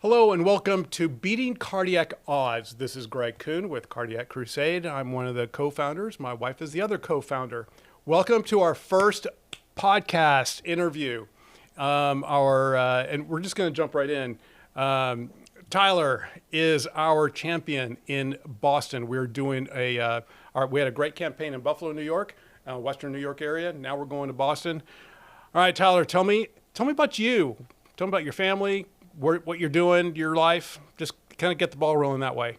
Hello and welcome to Beating Cardiac Odds. This is Greg Coon with Cardiac Crusade. I'm one of the co-founders. My wife is the other co-founder. Welcome to our first podcast interview. And we're just going to jump right in. Tyler is our champion in Boston. We're doing we had a great campaign in Buffalo, New York, Western New York area. Now we're going to Boston. All right, Tyler, tell me about you. Tell me about your family, what you're doing, your life. Just kind of get the ball rolling that way.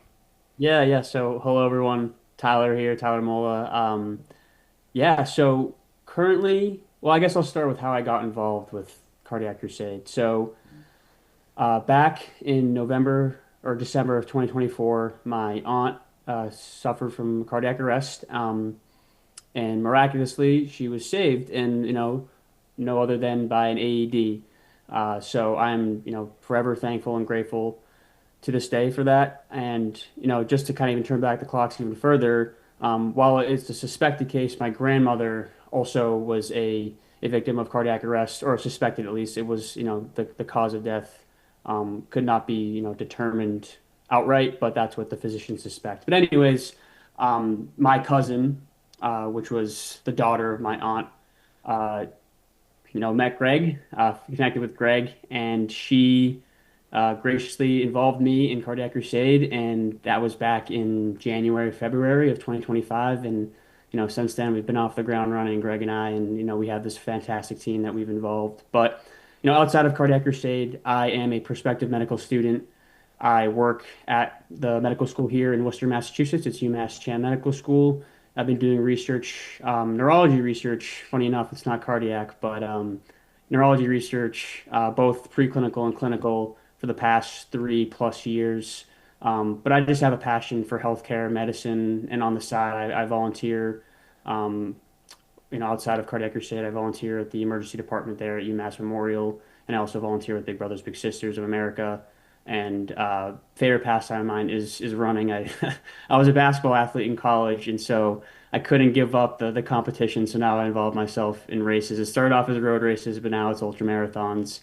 Yeah. So hello everyone. Tyler here, Tyler Mola. So currently, well, I guess I'll start with how I got involved with Cardiac Crusade. Back in November or December of 2024, my aunt suffered from cardiac arrest, and miraculously she was saved, and no other than by an AED. So I'm forever thankful and grateful to this day for that. And, just to kind of even turn back the clocks even further, while it's a suspected case, my grandmother also was a victim of cardiac arrest, or suspected at least. It was, the cause of death could not be, determined outright, but that's what the physicians suspect. But anyways, my cousin, which was the daughter of my aunt, uh, met Greg, connected with Greg, and she graciously involved me in Cardiac Crusade, and that was back in January, February of 2025. And since then we've been off the ground running, Greg and I, and we have this fantastic team that we've involved. But outside of Cardiac Crusade, I am a prospective medical student. I work at the medical school here in Worcester, Massachusetts. It's UMass Chan Medical School. I've been doing research, neurology research. Funny enough, it's not cardiac, but neurology research, both preclinical and clinical, for the past 3+ years. But I just have a passion for healthcare, medicine, and on the side, I volunteer. Um, Outside of Cardiac Crusade, I volunteer at the emergency department there at UMass Memorial, and I also volunteer with Big Brothers Big Sisters of America. And favorite pastime of mine is running. I I was a basketball athlete in college, and so I couldn't give up the competition. So now I involve myself in races. It started off as road races, but now it's ultra marathons.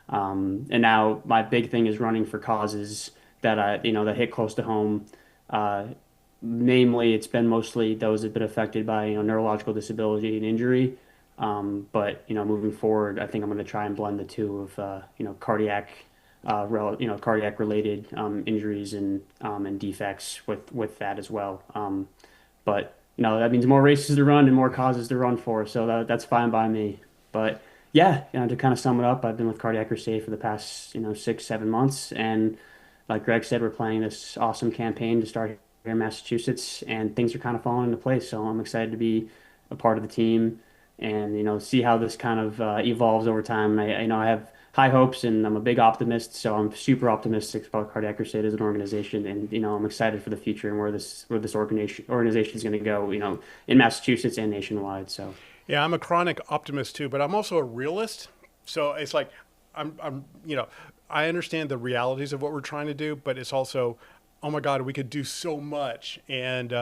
And now my big thing is running for causes that that hit close to home. Uh, Namely, it's been mostly those that have been affected by neurological disability and injury. But moving forward, I think I'm going to try and blend the two of cardiac, cardiac related injuries and defects with that as well. But that means more races to run and more causes to run for. So that's fine by me. But yeah, to kind of sum it up, I've been with Cardiac Crusade for the past 6, 7 months, and like Greg said, we're planning this awesome campaign to start here in Massachusetts, and things are kind of falling into place. So I'm excited to be a part of the team and see how this kind of evolves over time. I have high hopes, and I'm a big optimist, so I'm super optimistic about Cardiac Crusade as an organization, and I'm excited for the future and where this organization is going to go, in Massachusetts and nationwide. So Yeah, I'm a chronic optimist too, but I'm also a realist. So it's like I'm I understand the realities of what we're trying to do, but it's also, oh my God, we could do so much. And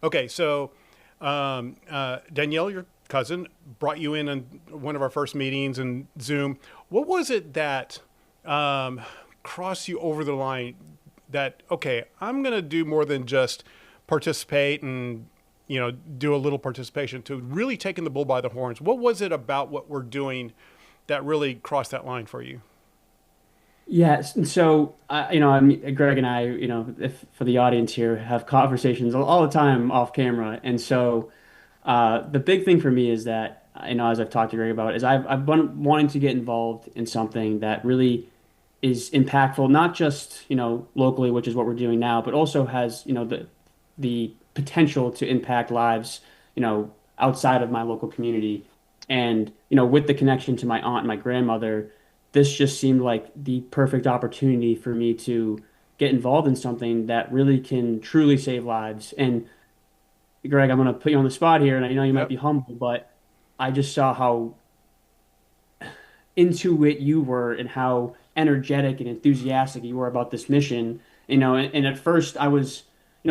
okay, so Danielle, your cousin, brought you in on one of our first meetings in Zoom. What was it that crossed you over the line? That okay, I'm going to do more than just participate and do a little participation, to really taking the bull by the horns. What was it about what we're doing that really crossed that line for you? yes, and so Greg and I, if for the audience here, have conversations all the time off camera, and so the big thing for me is that as I've talked to Greg about, is I've been wanting to get involved in something that really is impactful, not just locally, which is what we're doing now, but also has the potential to impact lives outside of my local community. And with the connection to my aunt and my grandmother, this just seemed like the perfect opportunity for me to get involved in something that really can truly save lives. And Greg, I'm going to put you on the spot here, and I know you might Yep. be humble, but I just saw how into it you were and how energetic and enthusiastic you were about this mission. And at first I was,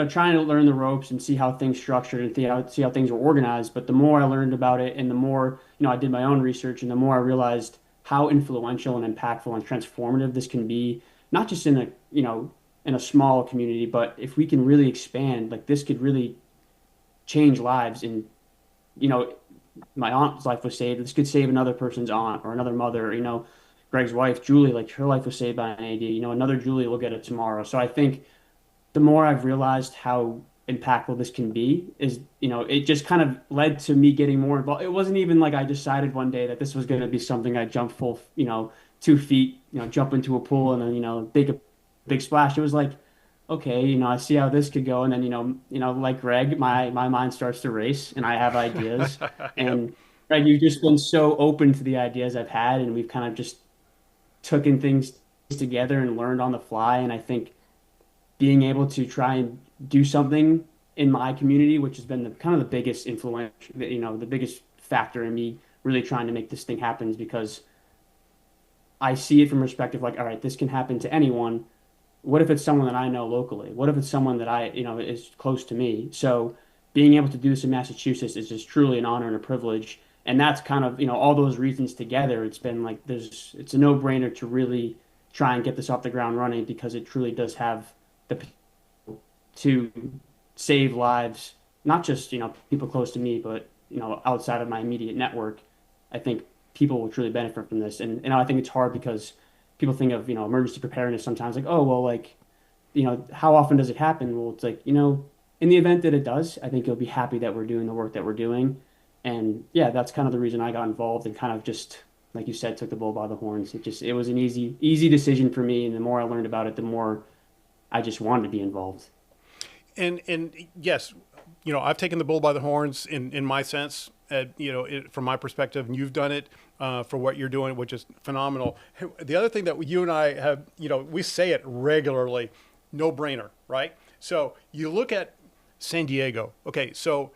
trying to learn the ropes and see how things structured and see how things were organized. But the more I learned about it, and the more, I did my own research, and the more I realized how influential and impactful and transformative this can be not just in a, in a small community, but if we can really expand, like this could really change lives. And, you know, my aunt's life was saved. This could save another person's aunt or another mother, Greg's wife, Julie, like her life was saved by an AD. Another Julie will get it tomorrow. So I think the more I've realized how impactful this can be is, it just kind of led to me getting more involved. It wasn't even like I decided one day that this was going to be something I jump full, 2 feet, jump into a pool and then, big a big splash. It was like, okay, I see how this could go. And then, like Greg, my mind starts to race and I have ideas. Yep. And Greg, you've just been so open to the ideas I've had, and we've kind of just taken things together and learned on the fly. And I think being able to try and do something in my community, which has been the kind of the biggest influence, the biggest factor in me really trying to make this thing happen, is because I see it from perspective like, all right, this can happen to anyone. What if it's someone that I know locally? What if it's someone that is close to me? So being able to do this in Massachusetts is just truly an honor and a privilege. And that's kind of, all those reasons together. It's been like it's a no-brainer to really try and get this off the ground running, because it truly does have the to save lives, not just, people close to me, but, outside of my immediate network. I think people will truly benefit from this. And I think it's hard because people think of, emergency preparedness sometimes like, oh, well, like, how often does it happen? Well, it's like, in the event that it does, I think you'll be happy that we're doing the work that we're doing. And yeah, that's kind of the reason I got involved and kind of just, like you said, took the bull by the horns. It was an easy decision for me. And the more I learned about it, the more I just wanted to be involved. And yes, I've taken the bull by the horns in my sense, from my perspective, and you've done it for what you're doing, which is phenomenal. The other thing that you and I have, we say it regularly, no brainer, right? So you look at San Diego. Okay, so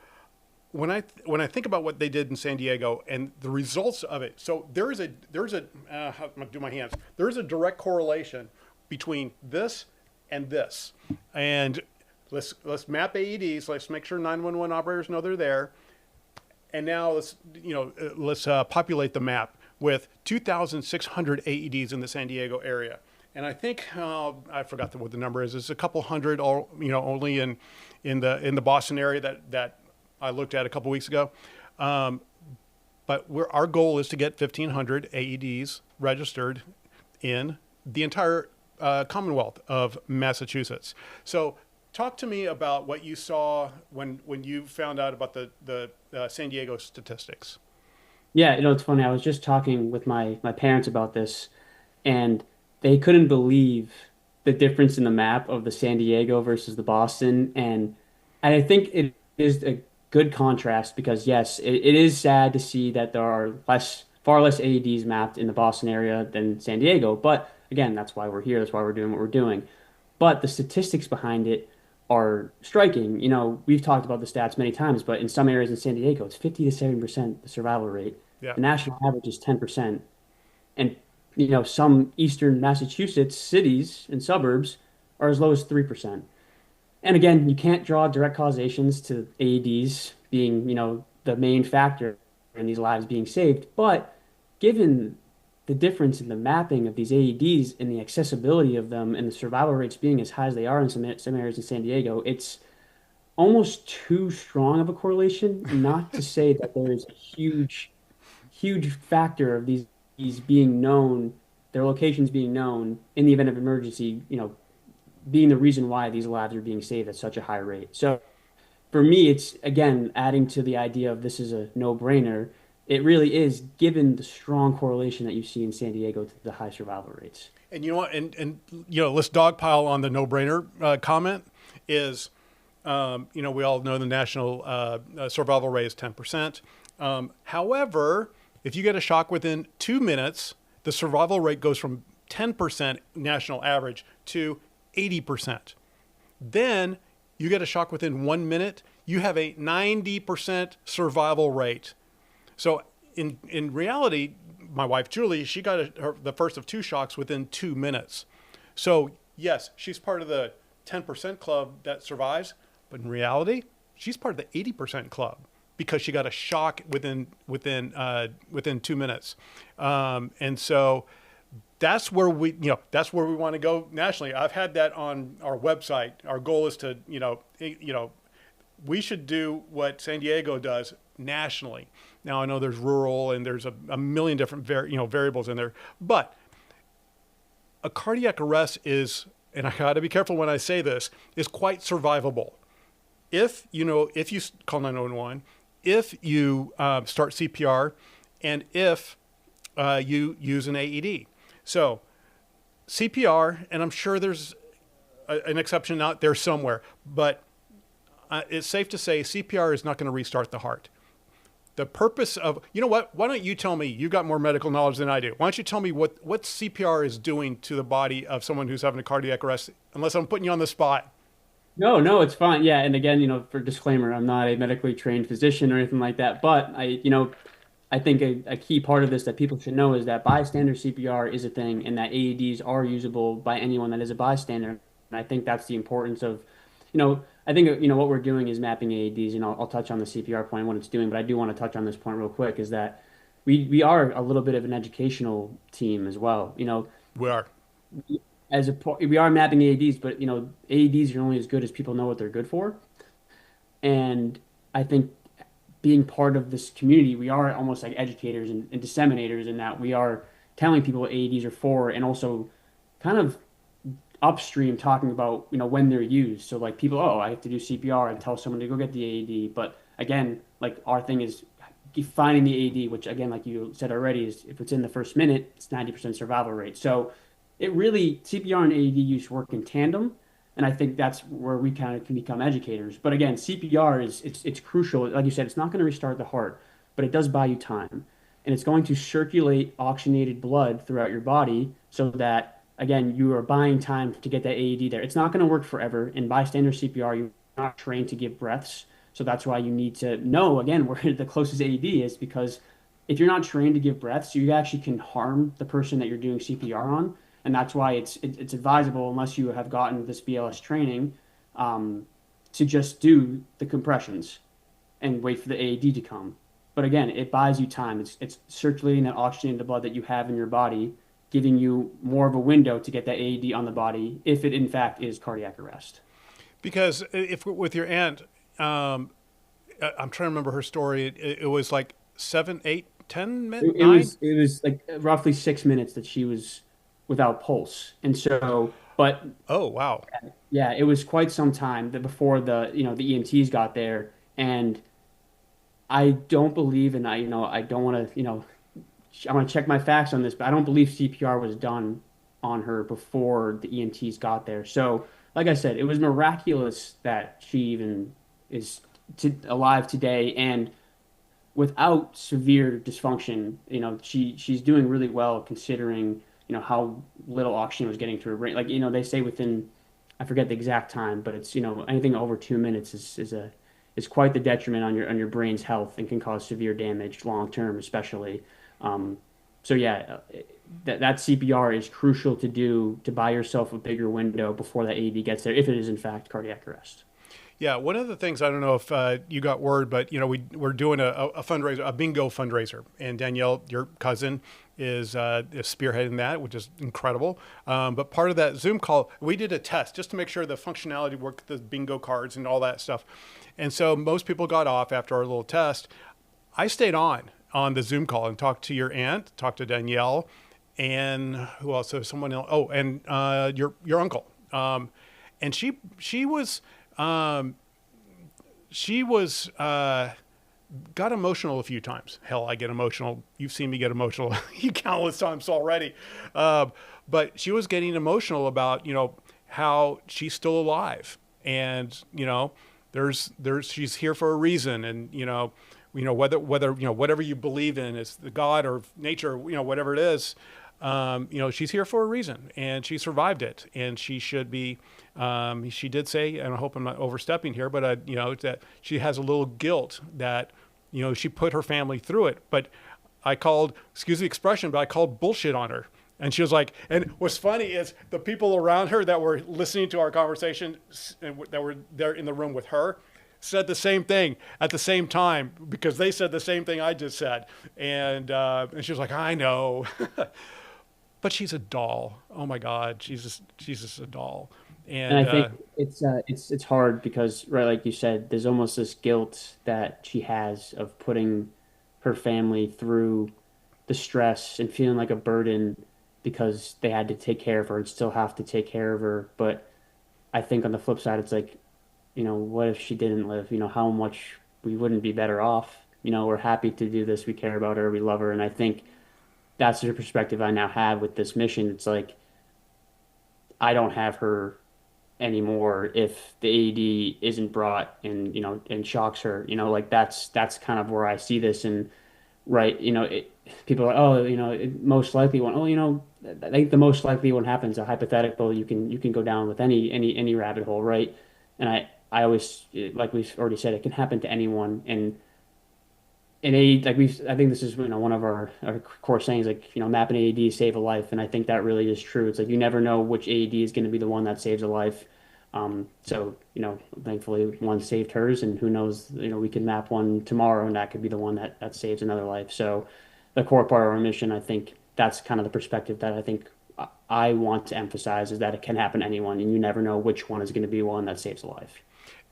when I think about what they did in San Diego and the results of it, so how am I do my hands? There is a direct correlation between this and this, and let's map AEDs. Let's make sure 911 operators know they're there. And now let's populate the map with 2,600 AEDs in the San Diego area. And I think I forgot what the number is. It's a couple hundred, all only in the Boston area that I looked at a couple weeks ago. But our goal is to get 1,500 AEDs registered in the entire Commonwealth of Massachusetts. So talk to me about what you saw when you found out about the San Diego statistics. Yeah, it's funny. I was just talking with my parents about this, and they couldn't believe the difference in the map of the San Diego versus the Boston. And I think it is a good contrast because, yes, it is sad to see that there are far less AEDs mapped in the Boston area than San Diego. But again, that's why we're here. That's why we're doing what we're doing. But the statistics behind it are striking. We've talked about the stats many times, but in some areas in San Diego, it's 50 to 70% the survival rate. Yeah. The national average is 10%. And, some eastern Massachusetts cities and suburbs are as low as 3%. And again, you can't draw direct causations to AEDs being, the main factor in these lives being saved. But given the difference in the mapping of these AEDs and the accessibility of them and the survival rates being as high as they are in some areas in San Diego, it's almost too strong of a correlation not to say that there is a huge factor of these being known, their locations being known in the event of emergency, being the reason why these lives are being saved at such a high rate. So for me, it's again adding to the idea of this is a no-brainer. It really is, given the strong correlation that you see in San Diego to the high survival rates. And you know what? And let's dogpile on the no-brainer comment. Is we all know the national survival rate is 10%. However, if you get a shock within 2 minutes, the survival rate goes from 10% national average to 80%. Then you get a shock within 1 minute, you have a 90% survival rate. So in reality, my wife Julie, she got the first of 2 shocks within 2 minutes. So yes, she's part of the 10% club that survives, but in reality, she's part of the 80% club because she got a shock within 2 minutes. And so that's where that's where we want to go nationally. I've had that on our website. Our goal is to, we should do what San Diego does nationally. Now I know there's rural and there's a million different variables in there, but a cardiac arrest is, and I got to be careful when I say this, is quite survivable. If you call 911, if you start CPR, and if you use an AED. So CPR, and I'm sure there's an exception out there somewhere, but it's safe to say CPR is not going to restart the heart. The purpose of, you know what, why don't you tell me, you got more medical knowledge than I do. Why don't you tell me what CPR is doing to the body of someone who's having a cardiac arrest, unless I'm putting you on the spot. No, no, it's fine. Yeah, and again, for disclaimer, I'm not a medically trained physician or anything like that, but I think a key part of this that people should know is that bystander CPR is a thing and that AEDs are usable by anyone that is a bystander. And I think that's the importance of, I think, what we're doing is mapping AEDs, and I'll touch on the CPR point and what it's doing, but I do want to touch on this point real quick is that we are a little bit of an educational team as well. We are. We are mapping AEDs, but, AEDs are only as good as people know what they're good for. And I think being part of this community, we are almost like educators and disseminators in that we are telling people what AEDs are for, and also kind of upstream talking about, when they're used. So like people, oh, I have to do CPR and tell someone to go get the AED. But again, like our thing is finding the AED, which again, like you said already, is if it's in the first minute, it's 90% survival rate. So CPR and AED use work in tandem. And I think that's where we kind of can become educators. But again, CPR it's crucial. Like you said, it's not going to restart the heart, but it does buy you time. And it's going to circulate oxygenated blood throughout your body so that, again, you are buying time to get that AED there. It's not going to work forever. In bystander CPR, you're not trained to give breaths. So that's why you need to know, again, where the closest AED is, because if you're not trained to give breaths, you actually can harm the person that you're doing CPR on. And that's why it's advisable, unless you have gotten this BLS training, to just do the compressions and wait for the AED to come. But again, it buys you time. It's circulating that oxygen in the blood that you have in your body, giving you more of a window to get that AED on the body if it in fact is cardiac arrest. Because if with your aunt, I'm trying to remember her story. It was like 7, 8, 10 minutes. It was like roughly 6 minutes that she was without pulse. And so, but oh wow, yeah, it was quite some time that before the the EMTs got there. And I don't believe, and I don't want to I want to check my facts on this, but I don't believe CPR was done on her before the EMTs got there. So like I said, it was miraculous that she even is alive today, and without severe dysfunction. She's doing really well considering how little oxygen was getting to her brain. Like, they say within, I forget the exact time, but it's, anything over 2 minutes is quite the detriment on your brain's health and can cause severe damage long term, especially. So yeah, that CPR is crucial to do to buy yourself a bigger window before that AED gets there, if it is in fact cardiac arrest. Yeah, one of the things, I don't know if you got word, but we're doing a fundraiser, a bingo fundraiser, and Danielle, your cousin, is spearheading that, which is incredible. But part of that Zoom call, we did a test just to make sure the functionality worked, the bingo cards and all that stuff. And so most people got off after our little test. I stayed on the Zoom call and talked to your aunt, talked to Danielle, and who else? So someone else. Oh, and your uncle. And she was got emotional a few times. Hell, I get emotional. You've seen me get emotional countless times already. But she was getting emotional about, how she's still alive, and, she's here for a reason. And, whether, whatever you believe in, it's the God or nature, whatever it is, she's here for a reason, and she survived it, and she should be, she did say, and I hope I'm not overstepping here, but, that she has a little guilt that, she put her family through it. But I called, excuse the expression, but I called bullshit on her. And she was like, and what's funny is the people around her that were listening to our conversation and that were there in the room with her said the same thing at the same time, because they said the same thing I just said. And she was like, I know. but she's a doll. Oh my God, she's just a doll. And I And think it's hard because, right, like you said, there's almost this guilt that she has of putting her family through the stress and feeling like a burden because they had to take care of her and still have to take care of her. But I think on the flip side, it's like, what if she didn't live? How much we wouldn't be better off. We're happy to do this. We care about her. We love her. And I think that's the perspective I now have with this mission. It's like I don't have her anymore if the AED isn't brought and shocks her. Like that's kind of where I see this. And right, people are like, oh, it most likely won't. Oh, I think the most likely one happens. A hypothetical, you can go down with any rabbit hole, right? And I always, like we've already said, it can happen to anyone. And I think this is one of our core sayings, like map an AED save a life, and I think that really is true. It's like you never know which AED is going to be the one that saves a life. So thankfully one saved hers, and who knows, we can map one tomorrow, and that could be the one that saves another life. So the core part of our mission, I think that's kind of the perspective that I think I want to emphasize is that it can happen to anyone, and you never know which one is going to be one that saves a life.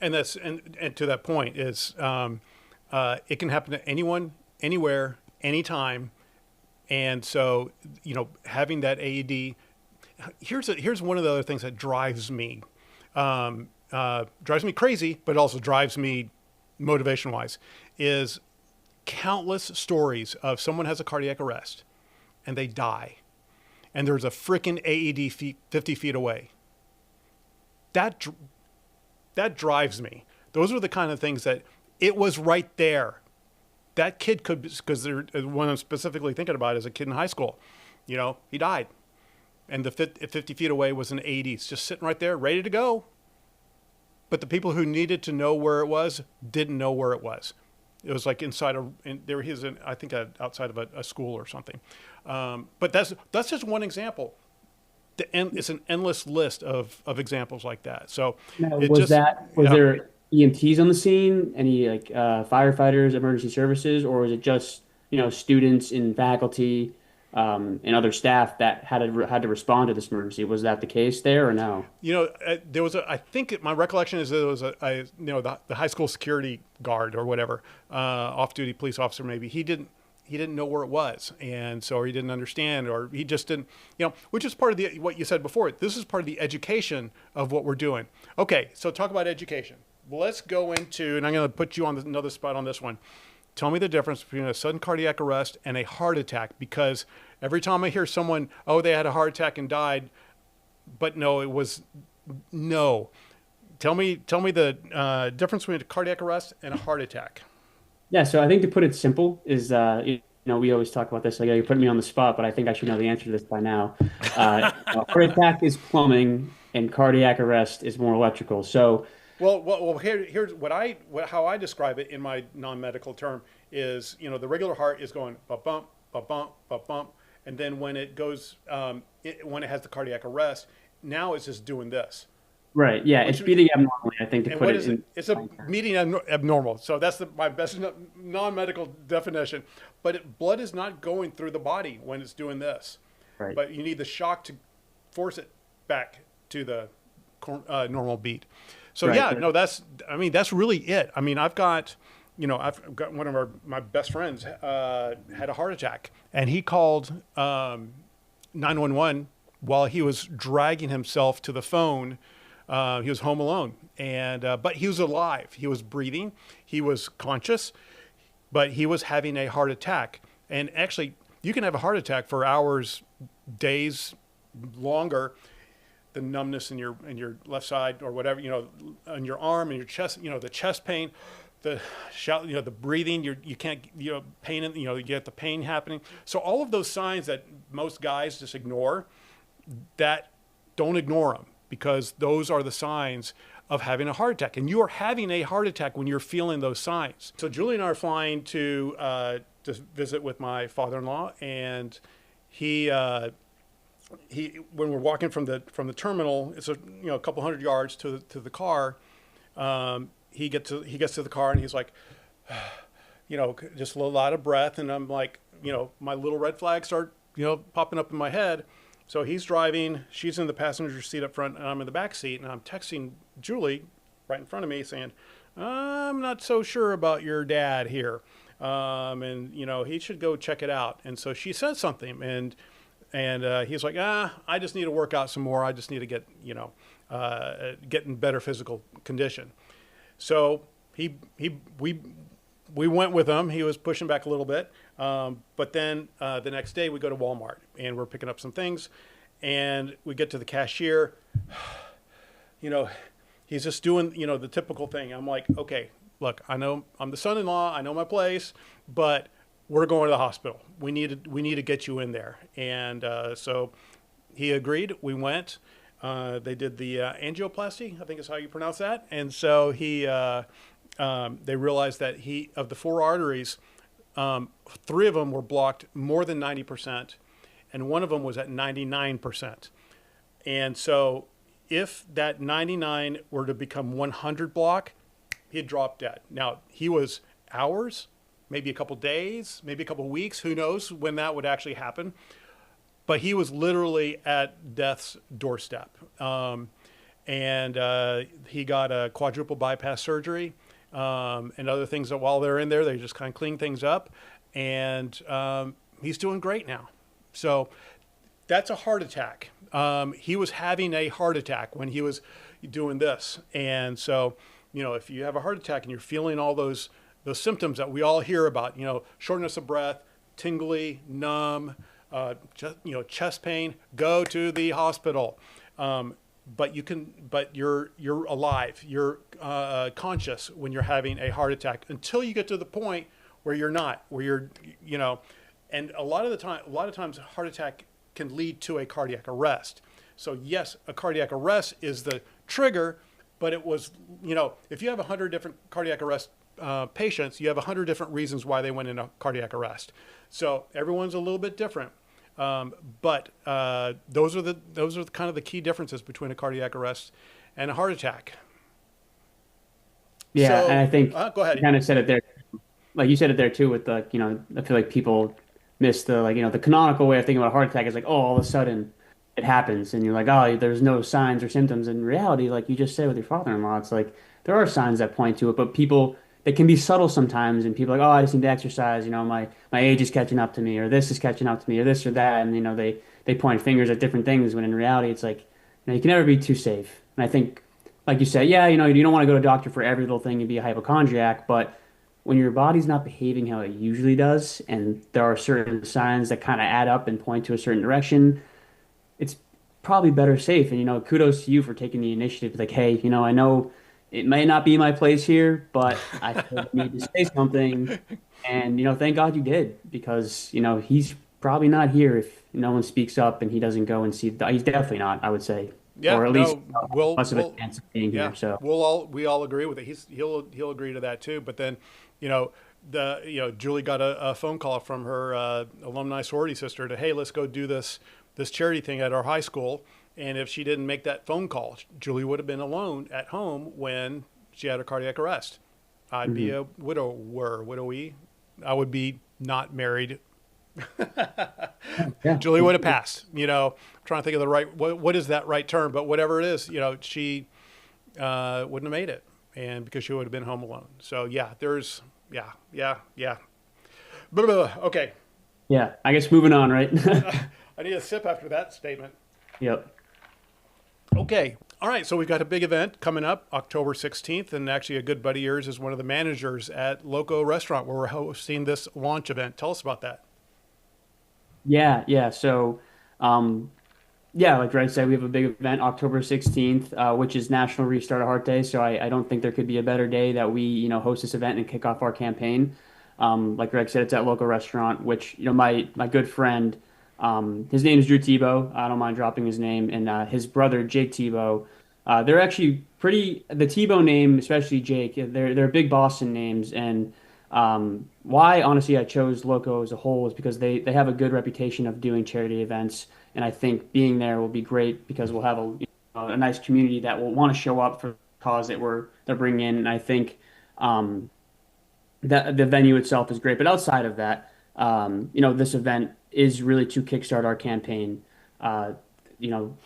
and that's and to that point is it can happen to anyone, anywhere, anytime. And so, having that AED, here's one of the other things that drives me crazy, but also drives me motivation wise, is countless stories of someone has a cardiac arrest and they die, and there's a freaking AED 50 feet away. That that drives me. Those are the kind of things that it was right there. That kid could, because one I'm specifically thinking about is a kid in high school. He died, and the 50 feet away was an AED. It's just sitting right there, ready to go. But the people who needed to know where it was didn't know where it was. It was like inside I think outside of a school or something. But that's just one example. It's an endless list of examples like that. So Now, it was just, that was yeah. there EMTs on the scene? Any like firefighters, emergency services, or was it just students and faculty and other staff that had to respond to this emergency? Was that the case there or no? There was I think my recollection is that there was the high school security guard or whatever, off-duty police officer maybe. He didn't know where it was, and so he didn't understand, or he just didn't, which is part of what you said before. This is part of the education of what we're doing. Okay, so talk about education. Let's go into, and I'm going to put you on another spot on this one. Tell me the difference between a sudden cardiac arrest and a heart attack, because every time I hear someone, oh, they had a heart attack and died, but no, it was no. Tell me the difference between a cardiac arrest and a heart attack. Yeah, so I think to put it simple is, we always talk about this. Like, you're putting me on the spot, but I think I should know the answer to this by now. Heart attack is plumbing, and cardiac arrest is more electrical. So, Well, here's how I describe it in my non-medical term is, the regular heart is going ba bump, ba bump, ba bump, and then when it goes, when it has the cardiac arrest, now it's just doing this. right, yeah, it's Which beating abnormally. I think to And put what it is it? in. It's a meeting abnormal. So that's my best non-medical definition. But blood is not going through the body when it's doing this. Right, But you need the shock to force it back to the normal beat. So right. yeah, no, that's really it. I mean, I've got one of my best friends had a heart attack, and he called 911 while he was dragging himself to the phone. He was home alone, and but he was alive. He was breathing. He was conscious, but he was having a heart attack. And actually, you can have a heart attack for hours, days, longer. The numbness in your left side or whatever, on your arm and your chest, the chest pain, the shout, the breathing, you can't, pain, you get the pain happening. So all of those signs that most guys just ignore, that don't ignore them, because those are the signs of having a heart attack. And you are having a heart attack when you're feeling those signs. So Julie and I are flying to visit with my father-in-law, and he when we're walking from the terminal, it's a couple hundred yards to the car. He gets to the car, and he's like, just a little out of breath, and I'm like, my little red flags start popping up in my head. So he's driving, she's in the passenger seat up front, and I'm in the back seat, and I'm texting Julie right in front of me saying, I'm not so sure about your dad here. And he should go check it out. And so she says something, and he's like, I just need to work out some more. I just need to get in better physical condition. So we went with him. He was pushing back a little bit. But then the next day we go to Walmart and we're picking up some things, and we get to the cashier. You know, he's just doing, the typical thing. I'm like, okay, look, I know I'm the son-in-law. I know my place, but we're going to the hospital. We need to get you in there. And so he agreed. We went. They did the angioplasty, I think is how you pronounce that. And so they realized that of the four arteries, three of them were blocked more than 90%, and one of them was at 99%. And so if that 99 were to become 100 block, he'd drop dead. Now, he was hours, maybe a couple days, maybe a couple weeks, who knows when that would actually happen. But he was literally at death's doorstep. And he got a quadruple bypass surgery and other things that while they're in there, they just kind of clean things up. And he's doing great now. So that's a heart attack. He was having a heart attack when he was doing this. And so, if you have a heart attack and you're feeling all those symptoms that we all hear about, shortness of breath, tingly, numb, chest pain, go to the hospital. But you're alive, you're conscious when you're having a heart attack until you get to the point where you're not, where and a lot of times a heart attack can lead to a cardiac arrest. So yes, a cardiac arrest is the trigger, but it was, if you have 100 different cardiac arrest patients, you have 100 different reasons why they went into cardiac arrest. So everyone's a little bit different. But those are kind of the key differences between a cardiac arrest and a heart attack. Yeah, So, and I think go ahead. you kind of said it there, like you said it there too, with the, I feel like people miss the, like, the canonical way of thinking about a heart attack is like, oh, all of a sudden it happens, and you're like, oh, there's no signs or symptoms. In reality, like you just said with your father-in-law, it's like there are signs that point to it, but people, they can be subtle sometimes, and people are like, oh, I just need to exercise, my age is catching up to me, or this is catching up to me, or this or that, and they point fingers at different things when in reality it's like, you can never be too safe. And I think, like you said, yeah, you don't want to go to a doctor for every little thing and be a hypochondriac, but when your body's not behaving how it usually does, and there are certain signs that kind of add up and point to a certain direction, it's probably better safe. And kudos to you for taking the initiative. Like, hey, I know it may not be my place here, but I feel like I need to say something. And thank God you did, because he's probably not here if no one speaks up and he doesn't go and see. He's definitely not, I would say, Yeah, or at least no, we'll, less of a we'll, chance of being yeah, here. So we all agree with it. He'll agree to that too. But then, you know, Julie got a phone call from her alumni sorority sister to, hey, let's go do this charity thing at our high school. And if she didn't make that phone call, Julie would have been alone at home when she had a cardiac arrest. I'd be a widowee. I would be not married. yeah, Julie would have passed. I'm trying to think of the right, what is that right term? But whatever it is, she wouldn't have made it, and because she would have been home alone. So yeah, yeah. Blah, blah, blah. Okay, yeah. I guess moving on, right? I need a sip after that statement. Yep. Okay. All right. So we've got a big event coming up October 16th. And actually, a good buddy of yours is one of the managers at Loco Restaurant where we're hosting this launch event. Tell us about that. Yeah, yeah. So, yeah, like Greg said, we have a big event October 16th, which is National Restart a Heart Day. So I don't think there could be a better day that we, host this event and kick off our campaign. Like Greg said, it's at Local Restaurant, which, my good friend, his name is Drew Tebow. I don't mind dropping his name. And his brother, Jake Tebow, they're actually the Tebow name, especially Jake, they're big Boston names. And why, honestly, I chose Loco as a whole is because they have a good reputation of doing charity events. And I think being there will be great because we'll have a nice community that will want to show up for the cause that they're bringing in. And I think that the venue itself is great. But outside of that, this event is really to kickstart our campaign. Uh,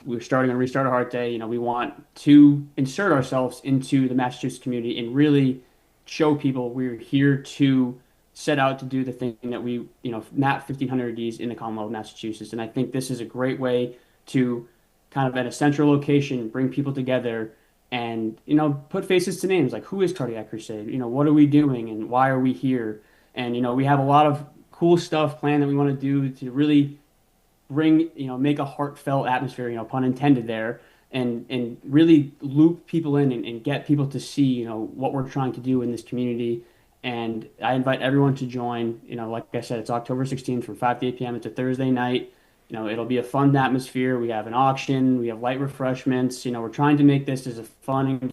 we're starting on Restart a Heart Day. We want to insert ourselves into the Massachusetts community and really show people we're here to set out to do the thing that we, map 1,500 Ds in the Commonwealth of Massachusetts. And I think this is a great way to kind of at a central location bring people together and, put faces to names. Like, who is Cardiac Crusade? What are we doing and why are we here? And, we have a lot of cool stuff planned that we want to do to really bring, make a heartfelt atmosphere, pun intended there, and really loop people in and get people to see, what we're trying to do in this community. And I invite everyone to join. Like I said, it's October 16th from 5 to 8 p.m. It's a Thursday night. It'll be a fun atmosphere. We have an auction, we have light refreshments. We're trying to make this as a fun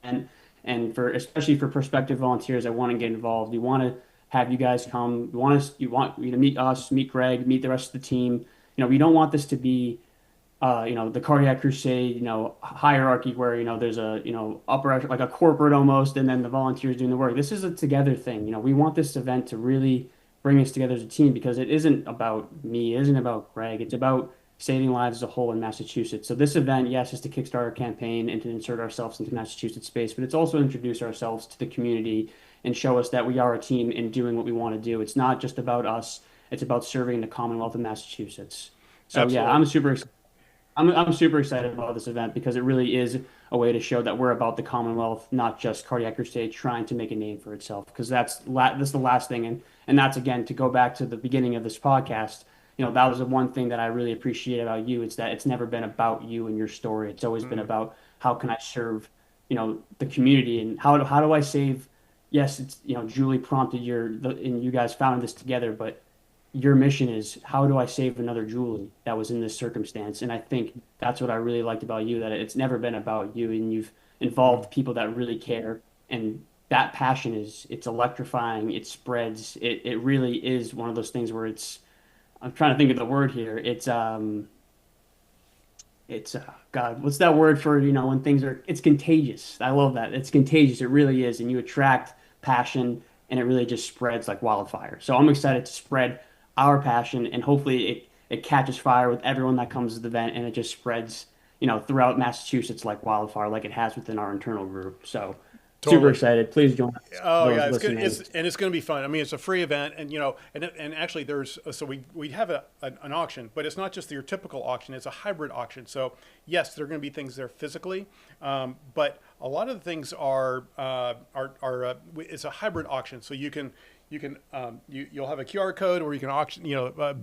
and for especially for prospective volunteers that want to get involved. We want to have you guys come. You want you to meet us, meet Greg, meet the rest of the team. We don't want this to be, the Cardiac Crusade, hierarchy where, there's a, upper, like a corporate almost, and then the volunteers doing the work. This is a together thing. We want this event to really bring us together as a team because it isn't about me, it isn't about Greg. It's about saving lives as a whole in Massachusetts. So this event, yes, is to kickstart our campaign and to insert ourselves into Massachusetts space, but it's also introduce ourselves to the community and show us that we are a team in doing what we want to do. It's not just about us. It's about serving the Commonwealth of Massachusetts. So yeah, Absolutely. I'm super excited about this event because it really is a way to show that we're about the Commonwealth, not just Cardiac Crusade trying to make a name for itself. Because that's the last thing, and that's again to go back to the beginning of this podcast. That was the one thing that I really appreciate about you. It's that it's never been about you and your story. It's always been about how can I serve, the community and how do I save. Yes, it's Julie prompted and you guys found this together, but your mission is how do I save another Julie that was in this circumstance? And I think that's what I really liked about you, that it's never been about you and you've involved people that really care. And that passion it's electrifying. It spreads. It really is one of those things where I'm trying to think of the word here. It's God, what's that word for, when it's contagious. I love that. It's contagious. It really is. And you attract passion and it really just spreads like wildfire. So I'm excited to spread our passion and hopefully it catches fire with everyone that comes to the event and it just spreads, throughout Massachusetts like wildfire, like it has within our internal group. So super Totally. excited. Please join us, Oh those yeah, it's good. listening. It's going to be fun. I mean, it's a free event, and and actually, so we have an auction, but it's not just your typical auction. It's a hybrid auction. So yes, there are going to be things there physically, but a lot of the things it's a hybrid auction. So you'll have a QR code, or you can auction,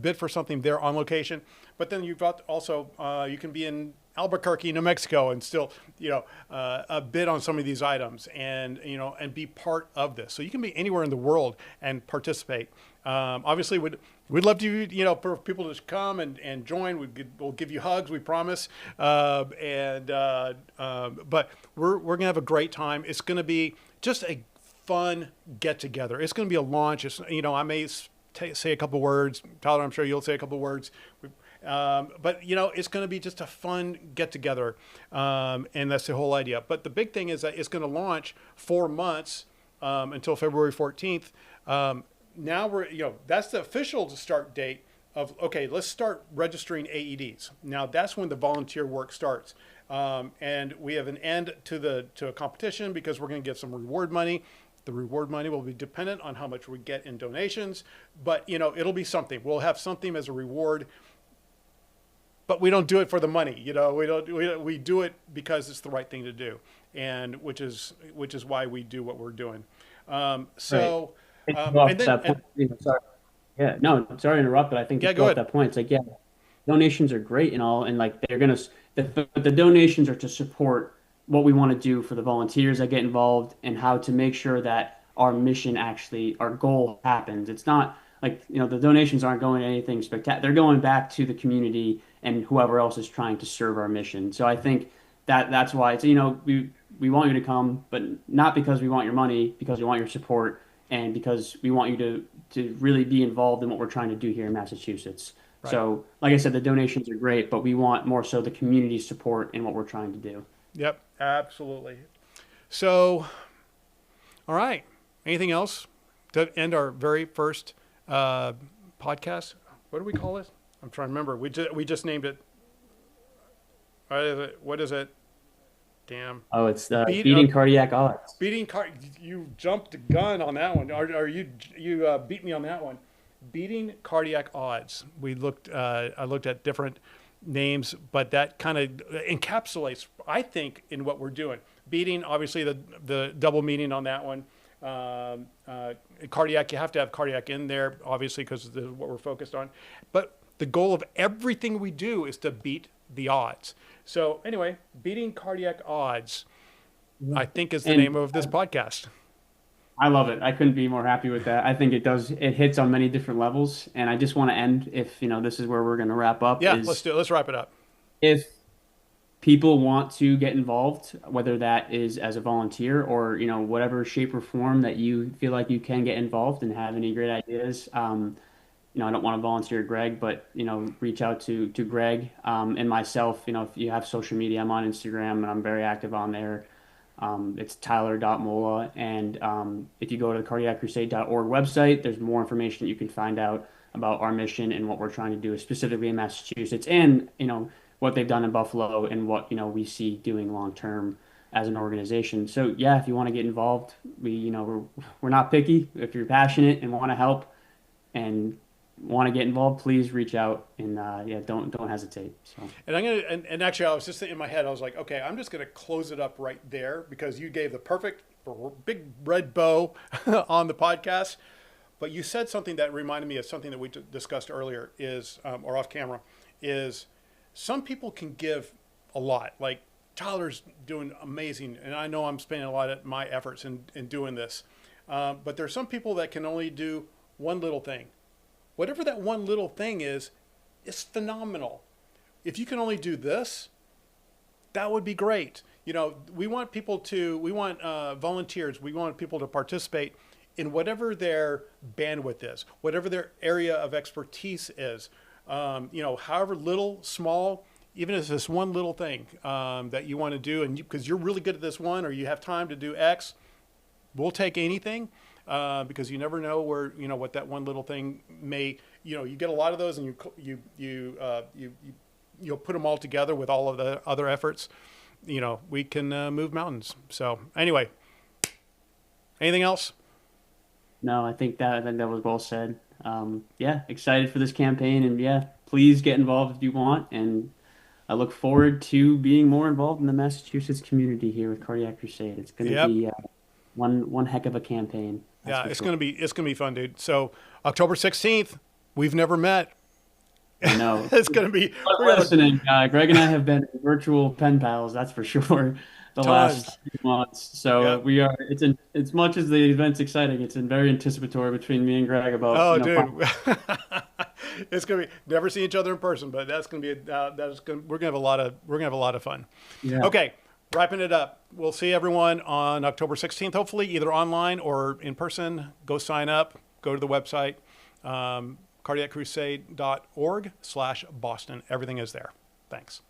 bid for something there on location. But then you've got also you can be in Albuquerque, New Mexico, and still, bid on some of these items, and and be part of this. So you can be anywhere in the world and participate. Obviously, we'd love to, for people to come and join. We'll give you hugs, we promise. But we're gonna have a great time. It's gonna be just a fun get together. It's gonna be a launch. I may say a couple words. Tyler, I'm sure you'll say a couple words. But it's going to be just a fun get together, and that's the whole idea. But the big thing is that it's going to launch 4 months until February 14th. Now that's the official start date of okay. Let's start registering AEDs. Now that's when the volunteer work starts, and we have an end to a competition because we're going to get some reward money. The reward money will be dependent on how much we get in donations, but it'll be something. We'll have something as a reward. But we don't do it for the money, we do it because it's the right thing to do, and which is why we do what we're doing. Right. So, And to go off and then that point, sorry. Yeah, no, sorry to interrupt, but I think to yeah, go go off ahead. that point, it's like, yeah, donations are great and all, and like but the donations are to support what we want to do for the volunteers that get involved and how to make sure that our mission actually, our goal happens. It's not like, the donations aren't going to anything spectacular. They're going back to the community and whoever else is trying to serve our mission. So I think that's why it's, we want you to come, but not because we want your money, because we want your support and because we want you to really be involved in what we're trying to do here in Massachusetts. Right. So, like I said, the donations are great, but we want more so the community support in what we're trying to do. Yep. Absolutely. So, all right. Anything else to end our very first podcast? What do we call it? I'm trying to remember. We just named it. What is it? Damn. Oh, it's Beat beating cardiac odds. beating car. You jumped the gun on that one. Or you beat me on that one. Beating cardiac odds. We looked. I looked at different names, but that kind of encapsulates, I think, in what we're doing. Beating, obviously, the double meaning on that one. Cardiac, you have to have cardiac in there, obviously, because this is what we're focused on. But the goal of everything we do is to beat the odds. So anyway, beating cardiac odds, I think, is the name of this podcast. I love it. I couldn't be more happy with that. I think it hits on many different levels. And I just want to end, if, this is where we're going to wrap up, Yeah, let's do it. Let's wrap it up. if people want to get involved, whether that is as a volunteer or, whatever shape or form that you feel like you can get involved and have any great ideas. I don't want to volunteer Greg, but, reach out to Greg, and myself. If you have social media, I'm on Instagram and I'm very active on there. It's Tyler.Mola. And if you go to the cardiaccrusade.org website, there's more information you can find out about our mission and what we're trying to do specifically in Massachusetts, and, what they've done in Buffalo and what, we see doing long term as an organization. So yeah, if you want to get involved, we're not picky. If you're passionate and want to help and want to get involved, please reach out, and yeah, don't hesitate. So. And I'm gonna and actually, I was just in my head. I was like, okay, I'm just gonna close it up right there because you gave the perfect big red bow on the podcast. But you said something that reminded me of something that we discussed earlier, is or off camera, is some people can give a lot. Like Tyler's doing amazing, and I know I'm spending a lot of my efforts in doing this. But there's some people that can only do one little thing. Whatever that one little thing is phenomenal. If you can only do this, that would be great. We want volunteers. We want people to participate in whatever their bandwidth is, whatever their area of expertise is. However little, small, even if it's this one little thing that you want to do, and because you're really good at this one, or you have time to do X, we'll take anything. Because you never know where, what that one little thing may, you get a lot of those, and you'll put them all together with all of the other efforts. We can move mountains. So anyway, anything else? No, I think that was well said. Yeah, excited for this campaign, and yeah, please get involved if you want. And I look forward to being more involved in the Massachusetts community here with Cardiac Crusade. It's going to be one heck of a campaign. Yeah, it's gonna be fun, dude. So October 16th, we've never met. I know. It's gonna be. Listening, Greg and I have been virtual pen pals, that's for sure, the last few months. So we are. It's as much as the event's exciting, it's very anticipatory between me and Greg about. Oh, dude. It's gonna be never see each other in person, but that's gonna be we're gonna have a lot of fun. Yeah. Okay. Wrapping it up. We'll see everyone on October 16th, hopefully, either online or in person. Go sign up. Go to the website, cardiaccrusade.org/Boston. Everything is there. Thanks.